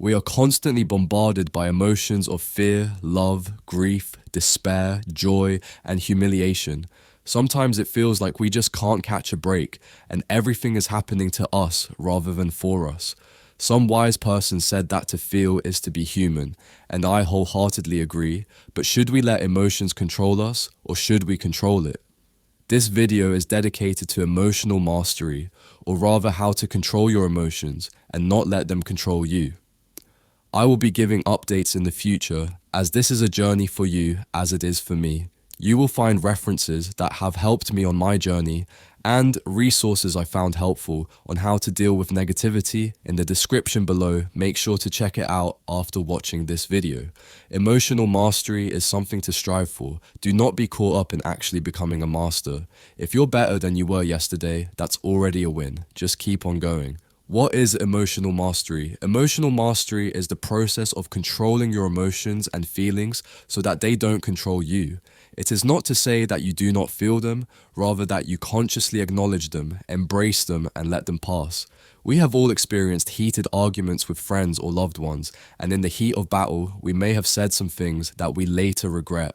We are constantly bombarded by emotions of fear, love, grief, despair, joy, and humiliation. Sometimes it feels like we just can't catch a break, and everything is happening to us rather than for us. Some wise person said that to feel is to be human, and I wholeheartedly agree, but should we let emotions control us, or should we control it? This video is dedicated to emotional mastery, or rather how to control your emotions and not let them control you. I will be giving updates in the future, as this is a journey for you as it is for me. You will find references that have helped me on my journey and resources I found helpful on how to deal with negativity in the description below. Make sure to check it out after watching this video. Emotional mastery is something to strive for. Do not be caught up in actually becoming a master. If you're better than you were yesterday, that's already a win. Just keep on going. What is emotional mastery? Emotional mastery is the process of controlling your emotions and feelings so that they don't control you. It is not to say that you do not feel them, rather that you consciously acknowledge them, embrace them, and let them pass. We have all experienced heated arguments with friends or loved ones, and in the heat of battle, we may have said some things that we later regret.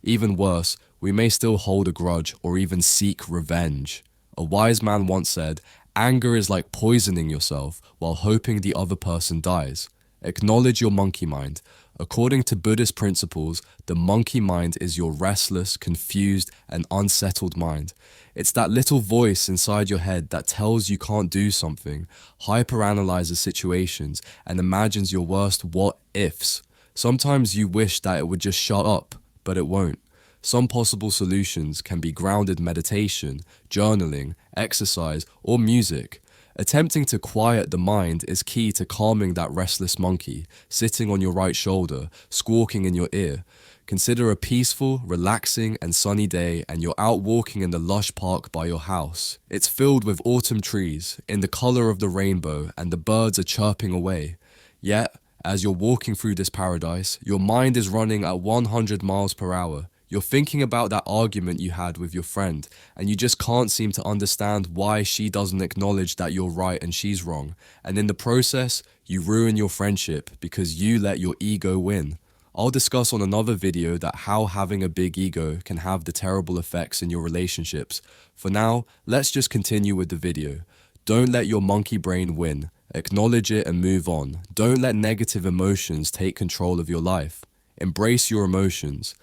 Even worse, we may still hold a grudge or even seek revenge. A wise man once said, "Anger is like poisoning yourself while hoping the other person dies." Acknowledge your monkey mind. According to Buddhist principles, the monkey mind is your restless, confused, and unsettled mind. It's that little voice inside your head that tells you can't do something, hyperanalyzes situations, and imagines your worst what-ifs. Sometimes you wish that it would just shut up, but it won't. Some possible solutions can be grounded meditation, journaling, exercise, or music. Attempting to quiet the mind is key to calming that restless monkey, sitting on your right shoulder, squawking in your ear. Consider a peaceful, relaxing, and sunny day and you're out walking in the lush park by your house. It's filled with autumn trees, in the color of the rainbow, and the birds are chirping away. Yet, as you're walking through this paradise, your mind is running at 100 miles per hour. You're thinking about that argument you had with your friend, and you just can't seem to understand why she doesn't acknowledge that you're right and she's wrong. And in the process, you ruin your friendship because you let your ego win. I'll discuss on another video that how having a big ego can have the terrible effects in your relationships. For now, let's just continue with the video. Don't let your monkey brain win. Acknowledge it and move on. Don't let negative emotions take control of your life. Embrace your emotions.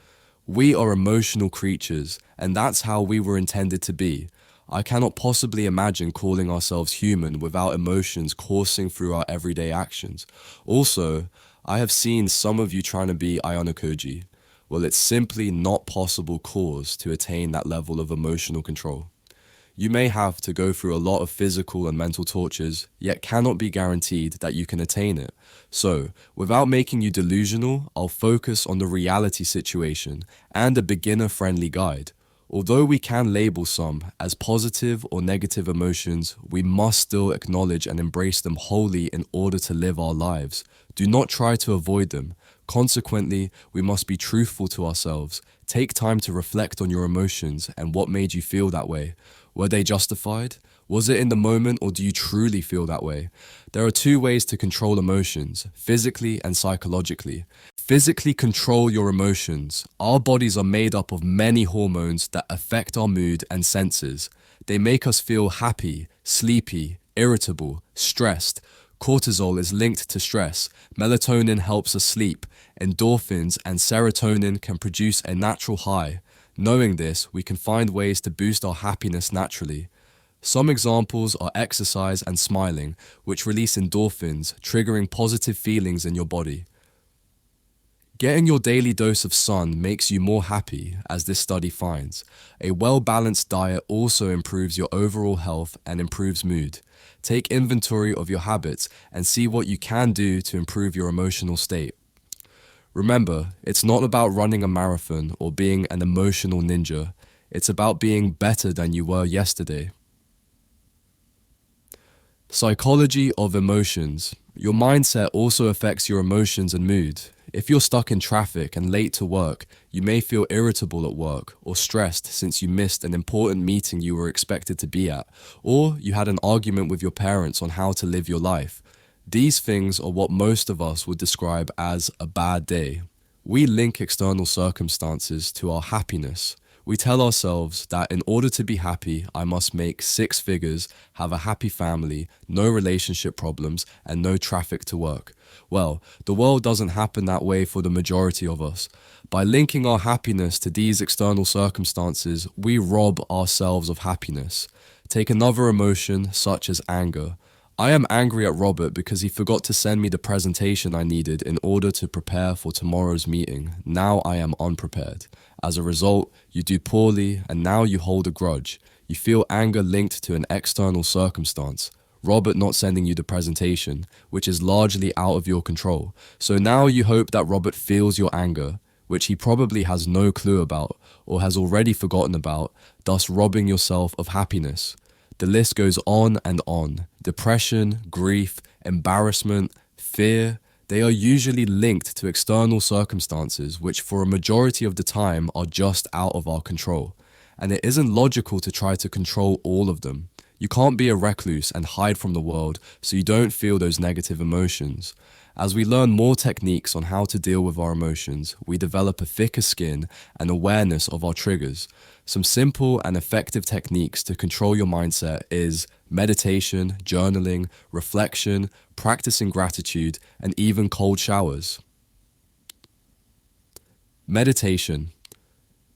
We are emotional creatures, and that's how we were intended to be. I cannot possibly imagine calling ourselves human without emotions coursing through our everyday actions. Also, I have seen some of you trying to be Ionokoji. Well, it's simply not possible cause to attain that level of emotional control. You may have to go through a lot of physical and mental tortures, yet cannot be guaranteed that you can attain it. So, without making you delusional, I'll focus on the reality situation and a beginner-friendly guide. Although we can label some as positive or negative emotions, we must still acknowledge and embrace them wholly in order to live our lives. Do not try to avoid them. Consequently, we must be truthful to ourselves. Take time to reflect on your emotions and what made you feel that way. Were they justified? Was it in the moment, or do you truly feel that way? There are two ways to control emotions, physically and psychologically. Physically control your emotions. Our bodies are made up of many hormones that affect our mood and senses. They make us feel happy, sleepy, irritable, stressed. Cortisol is linked to stress. Melatonin helps us sleep. Endorphins and serotonin can produce a natural high. Knowing this, we can find ways to boost our happiness naturally. Some examples are exercise and smiling, which release endorphins, triggering positive feelings in your body. Getting your daily dose of sun makes you more happy, as this study finds. A well-balanced diet also improves your overall health and improves mood. Take inventory of your habits and see what you can do to improve your emotional state. Remember, it's not about running a marathon or being an emotional ninja. It's about being better than you were yesterday. Psychology of emotions. Your mindset also affects your emotions and mood. If you're stuck in traffic and late to work, you may feel irritable at work or stressed since you missed an important meeting you were expected to be at, or you had an argument with your parents on how to live your life. These things are what most of us would describe as a bad day. We link external circumstances to our happiness. We tell ourselves that in order to be happy, I must make 6 figures, have a happy family, no relationship problems, and no traffic to work. Well, the world doesn't happen that way for the majority of us. By linking our happiness to these external circumstances, we rob ourselves of happiness. Take another emotion, such as anger. I am angry at Robert because he forgot to send me the presentation I needed in order to prepare for tomorrow's meeting. Now I am unprepared. As a result, you do poorly and now you hold a grudge. You feel anger linked to an external circumstance. Robert not sending you the presentation, which is largely out of your control. So now you hope that Robert feels your anger, which he probably has no clue about or has already forgotten about, thus robbing yourself of happiness. The list goes on and on. Depression, grief, embarrassment, fear, they are usually linked to external circumstances which for a majority of the time are just out of our control. And it isn't logical to try to control all of them. You can't be a recluse and hide from the world so you don't feel those negative emotions. As we learn more techniques on how to deal with our emotions, we develop a thicker skin and awareness of our triggers. Some simple and effective techniques to control your mindset is meditation, journaling, reflection, practicing gratitude, and even cold showers. Meditation.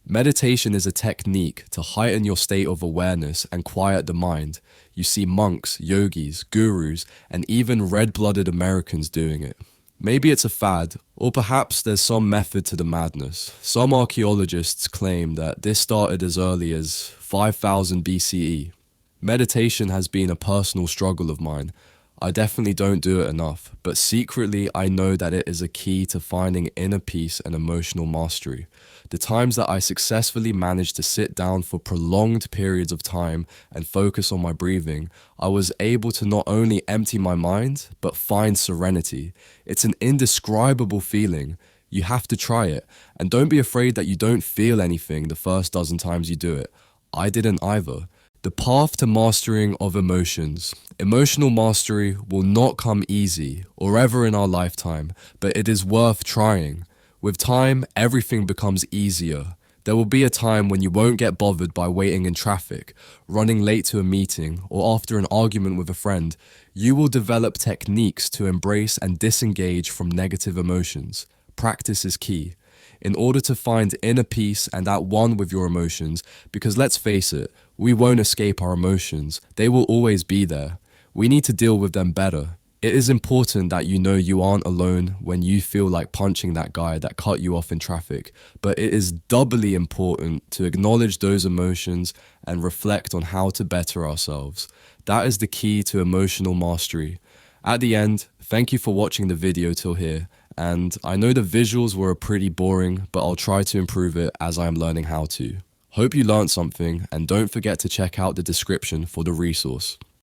Meditation is a technique to heighten your state of awareness and quiet the mind. You see monks, yogis, gurus, and even red-blooded Americans doing it. Maybe it's a fad, or perhaps there's some method to the madness. Some archaeologists claim that this started as early as 5000 BCE. Meditation has been a personal struggle of mine. I definitely don't do it enough, but secretly I know that it is a key to finding inner peace and emotional mastery. The times that I successfully managed to sit down for prolonged periods of time and focus on my breathing, I was able to not only empty my mind, but find serenity. It's an indescribable feeling. You have to try it, and don't be afraid that you don't feel anything the first dozen times you do it. I didn't either. The path to mastering of emotions. Emotional mastery will not come easy or ever in our lifetime, but it is worth trying. With time, everything becomes easier. There will be a time when you won't get bothered by waiting in traffic, running late to a meeting, or after an argument with a friend. You will develop techniques to embrace and disengage from negative emotions. Practice is key. In order to find inner peace and at one with your emotions, because let's face it, we won't escape our emotions. They will always be there. We need to deal with them better. It is important that you know you aren't alone when you feel like punching that guy that cut you off in traffic, but it is doubly important to acknowledge those emotions and reflect on how to better ourselves. That is the key to emotional mastery. At the end, thank you for watching the video till here. And I know the visuals were pretty boring, but I'll try to improve it as I am learning how to. Hope you learned something, and don't forget to check out the description for the resource.